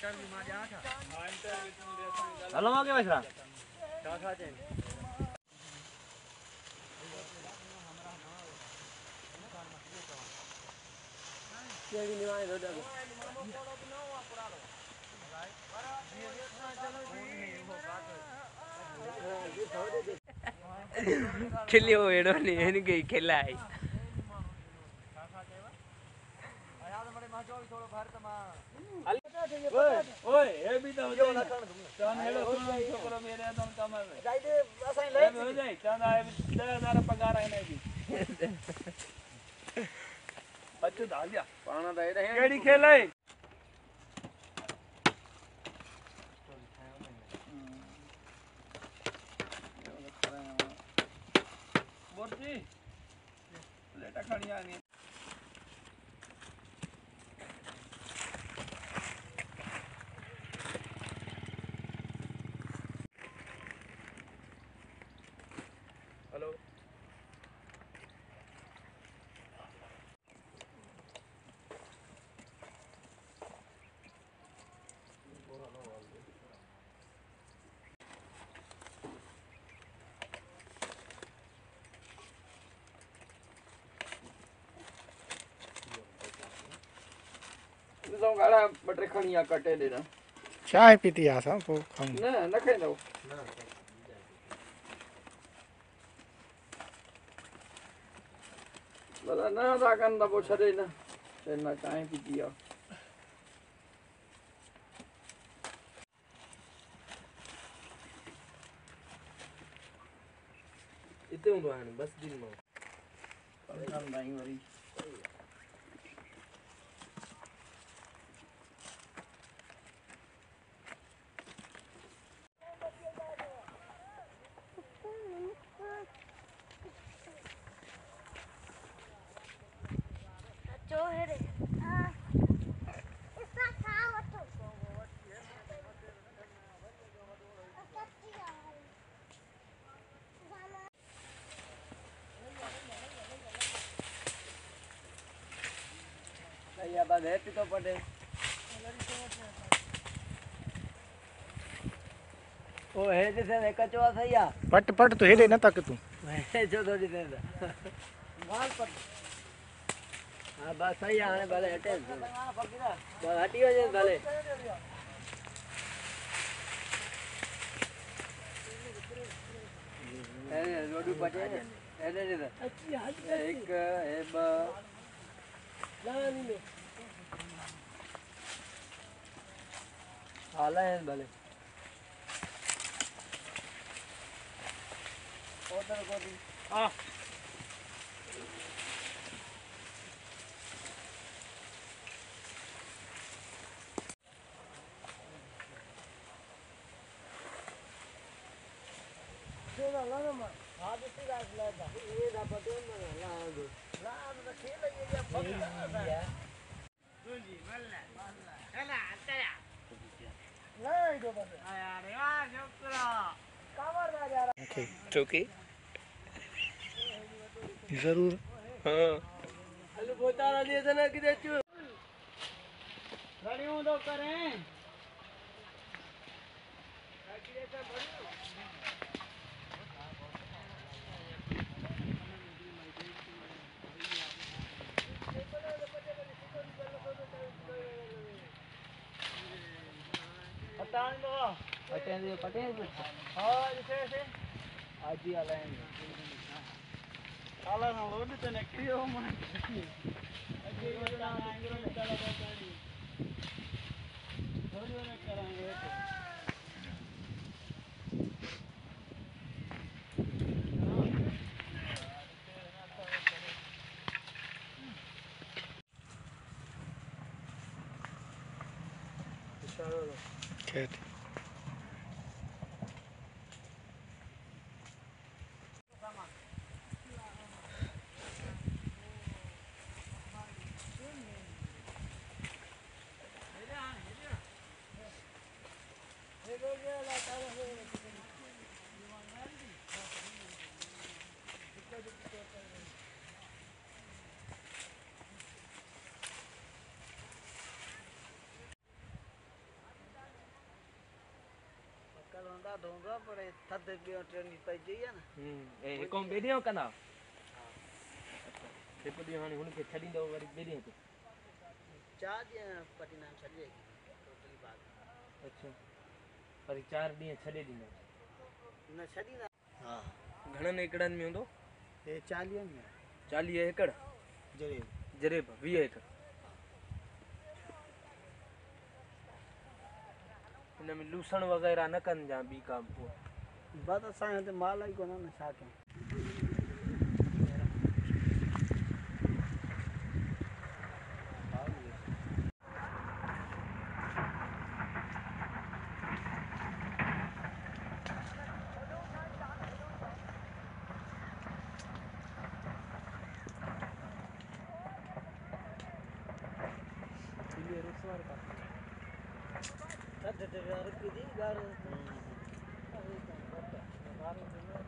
hello मां के बसरा खेलियो एडो नहीं है नहीं खेला है ओए ए भी तो हो जाए चांद हेलो सुनो छोकरो मेरे तो कमर में जाई दे असाई ले हो जाए चांद आए 10,000 पगार है नहीं अच्छा डाल दिया पाना दे रहे हैं केड़ी खेल है बोर्डी लेटा खड़ी आ गई हेलो तो गाड़ा बटरे खणिया कटे देना चाय पीती आसा पो खाऊं ना न खाई दो बड़ा ना रागन दा पोछरे ना ना चाय पीती आ इते हुंदो है बस दिन में परेशान नहीं वरी या बाद है तो पड़े ओ है जैसे ने कचवा सैया पट पट तो हेडे न तक तू है जो थोड़ी देर माल पट हां बस सही आने भले हटे बस हटियो जे भले ए रोडू पटे एने दे एक है ब लानी हाला है भले ऑर्डर कर दी हां जो ना ला ना हां दूसरी गाय ला दा ये ना पटे ना ला तो खेल ये पकड़ जी मल्ला चला चला नहीं दो बस यार यार छोकरा कवर ना जा रहा ओके चौकी जरूर हां हेलो बोतारा दे देना किधर चू गाड़ी दो करें पटान दो पटेल हां जैसे आज ही आला है आला ना लोड तो निकलियो मन अजे ये ना आएंगे चला गाड़ी थोड़ी ना करेंगे खेत दूंगा पर थद के ट्रेन पे जाइए ना ए कौन बेडियो कना ते पडी हाने हुन के छडी दो वरी बेडियो ते चार दिन पटी नाम छड़ी जाएगी टोटली बात अच्छा पर 4 डी छडे दी न छड़ी ना हां घणन एकड़न में हुंदो ये 40 में 40 एकड़ जरे जरेब 20 एकड़ इनमें लूसण वगैरह न कन जा बी काम को बात असा ते माल ही कोना न छा के ये रुसवार का तद यार की दी गार अरे तो बात है